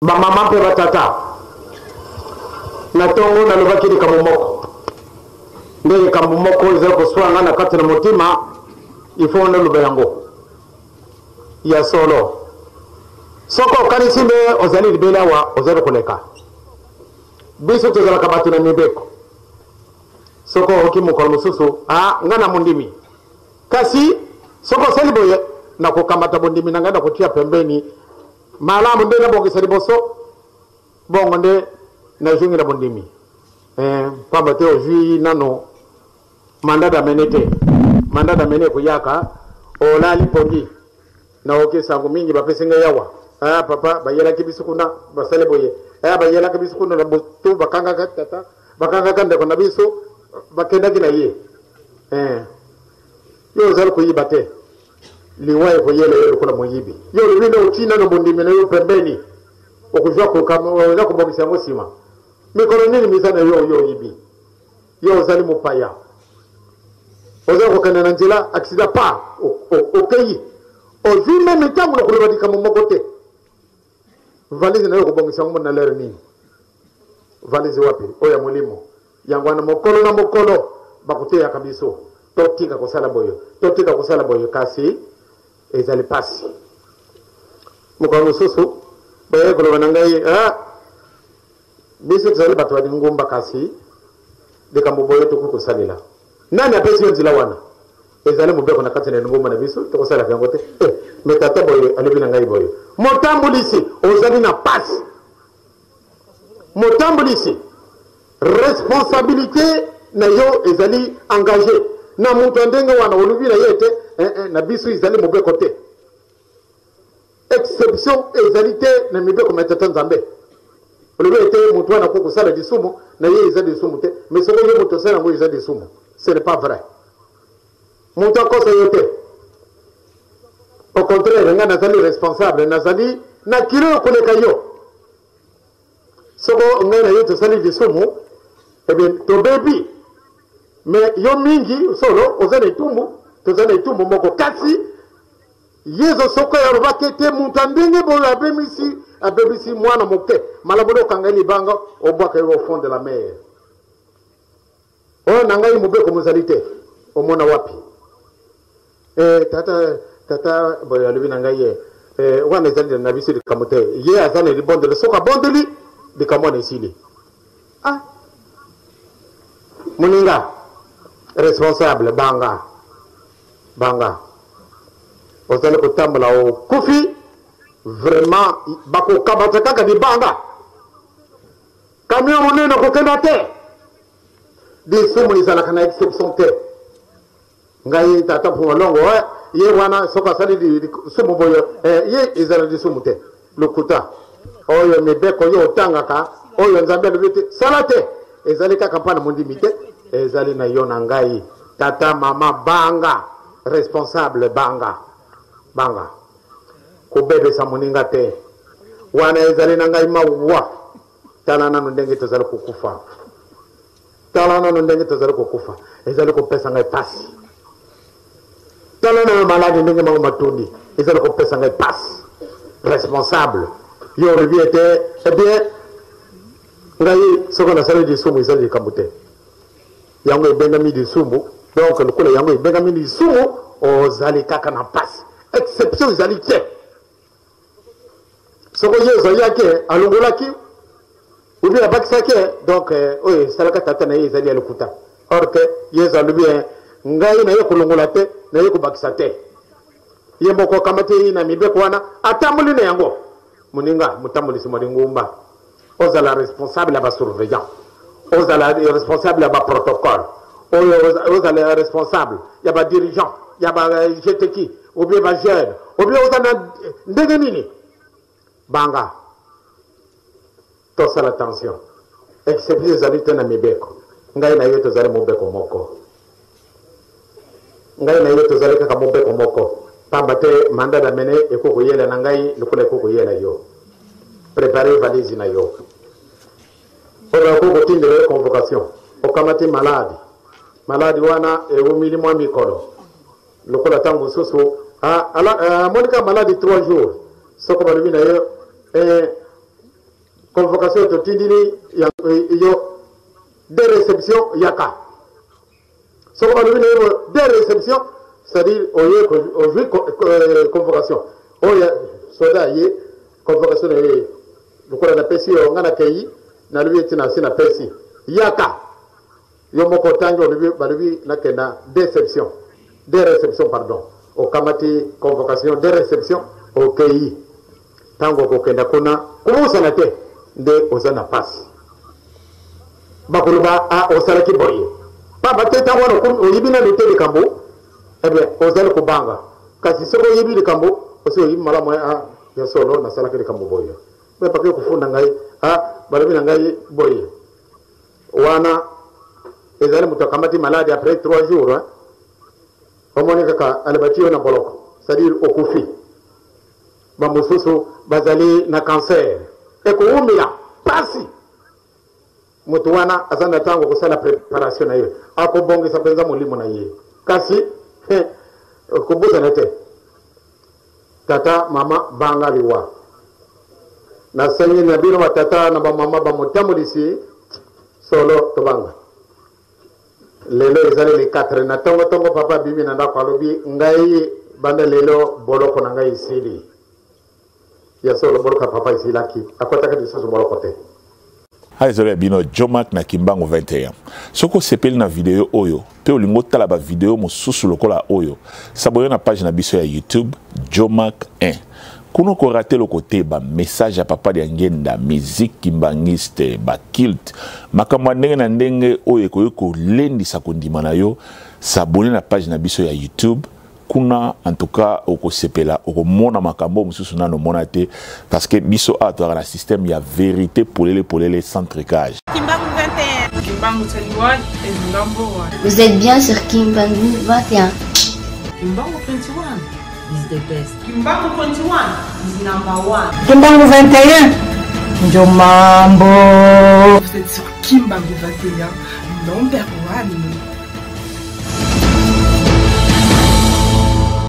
ba mama pe batata na tongo na lobaki di kamomoko ndenge kamomoko ezali koswanga na kati na motima ifo na loba yango ya solo soko okanisi nde ozali libele awa ozali koleka biso tozalaka bato na mibeko soko oki mokolo mosusu nga na mondimi kasi soko osali boye na kokamata bondimi na ngai na kotia pembeni malamu nde nabongisa liboso bongo nde nazungi na bondimi pamba te ozwi nano manda damene te manda damene koyaka olali pongi na okesango mingi bapesi ngai yawa papa bayelaki biso kuna basale boye bayelaki biso kuna na butu bakangaka tata bakangaka ndeko na biso bakendaki na ye yo ozali koyiba te liwaye koyele yo lokola moyibi yo lobine otina no bondimi na yo pembeni okuzwa kokama kubongisa yango nsima mikolo nini misana yo yibi yo ozali mopaya ozali kokende na nzela aksida pa okeyi ozwi meme ntango na koloba likambo moko te valise na yo kobongisa yango na lere nini valise wapi oyo ya molimo yango wana mokolo na mokolo bakuteyaka biso totika kosala boyo kasi ezali pasi mokolo mosusu baye koloba na ngai biso tozali bato badi ngumba kasi likambo boyo tokoki kosalela nani apesi yo nzela wana ezali mobeko na kati na ngumba na biso tokosalaka yango te me tata boyo alobi na ngai boyo motambulisi ozali na pasi motambulisi responsabilité na yo ezali engagé na mutu ndenge wana olobi na ye te na biso ezali mobeko te exception ezali te na mibeko metata nzambe olobi ete mutu wana ko kosala lisumu na ye eza lisumu te mais soko ye mutu osala yango eza lisumu ce n'est pas vrai mutu akosa yo te au contraire nga nazali responsable nazali na kilo koleka yo soko ngai na yo tosali lisumu bien tobebi mais yo mingi solo ozali etumbu tozali etumbu moko kasi yezo soko ya lobaki te mutu ndenge boyo abebisi mwana moke malamu okanga libanga obwaka yo au fond de la mer oyo na ngai mobeko mozali te omona wapi tata boyo alobi na ngai wana ezali na biso likambo te ye azali libondeli soki abondeli likambo wana esili moninga responsable banga ozali kotambola okufi vraiment bakokabata kaka libanga camion monene okokenda te lisumu ezalaka na exception te ngai tata pungolongo ye wana soko asali lisumu boyo ye ezala lisumu te lokuta oyo mibeko yo otangaka oyo nzambe alobi te sala te ezali kaka mpona mondimi te ezali na yo na ngai tata mama banga responsable banga kobebesa moninga te wana ezali na ngai mawa tala nano ndenge tozali kokufa ezali kopesa ngai pasi tala nano maladi ndenge mango matundi ezali kopesa ngai pasi responsable yo olobi ete bien ngai soko nasali lisumu ezali likambo te yango ebengami lisumu donc lokola yango ebengami lisumu ozali kaka na pasi exception ezali te soko ye ozali yake alongolaki obi abakisaki donc oyo esalaka tata na ye ezali ya lokuta or ke yesu alobi ngai na ye kolongola te na ye kobakisa te ye moko akamati ye na mibeko wana atamboli na yango moninga motambolisi mwa lingumba ozala responsable ya basurveillant ozala responsable ya baprotocole ozala responsable ya badirigant ya bajeteki obie bajeune obie ozala ndenge nini banga tosala attention exception ezali te na mibeko ngai na ye tozali mobeko moko ngai na ye tozali kaka mobeko moko pamba te manda damene ekokoyela na ngai lokola ekokoyela yo préparer valise na yo oyo okokotindela convocation okamati maladi wana ewumili mwa mikolo lokola ntango mosusu monika maladi 3 jours soko balobi na yo convocation to tidini yo des réceptions yaka. So on a des réceptions, c'est-à-dire aujourd'hui convocation. Oya soda yé convocation est donc on a pesi on a kei na lui tina sina pesi yaka. Yo moko tango lui na kena déception. Des réceptions pardon. Au kamati convocation des réceptions au KI. Tango kokenda kuna kumusa na te nde ozana passe. Bakuluba a osalaki boye. Papa teta wana ko yibina no tele kambo. Ebe ozali ko banga. Kasi soko yibi kambo, osi yibi mala moya a ya solo na salaki kambo boye. Be pakwe kufunda ngai a balabi na ngai boye. Wana ezali mutakamati malade après 3 jours hein. Omoni kaka alibatio na boloko. C'est-à-dire okufi. Ba mususu bazali na cancer. Eko umila pasi. Mutu wana azanda tango kusala preparation na hiyo. Ako bonge sapenza mulimo na yeye. Kasi kubuza nete. Tata mama banga liwa. Na senyi na bino wa tata na ba mama ba mutamu disi solo tobanga. Lelo ezali le 4 na tongo papa bibi na ndako alobi ngai banda lelo boloko na ngai isili. Ya solo boloko papa isilaki. Akotaka disoso boloko te. Aizole bino Jomak na Kimbangu 21. Soko sepeli na video oyo, pe olingo tala ba video mosusu lokola oyo. Saboyo na page na biso ya YouTube Jomak 1. Kuno ko rater le côté ba message à papa de ngenda musique kimbangiste ba kilt makambo ndenge na ndenge oyo ko lendi sa kondima na yo s'abonner na page na biso ya YouTube kuna en tout cas oko sepela oko mona makambo mususu na no monate parce que biso a to na système ya vérité pour les sans tricage. Kimbangu 21 Kimbangu 21 is number 1. Vous êtes bien sur Kimbangu 21. Kimbangu 21 is the best. Kimbangu 21 is number 1. Kimbangu 21 ndio mambo. Vous êtes sur Kimbangu 21 number 1.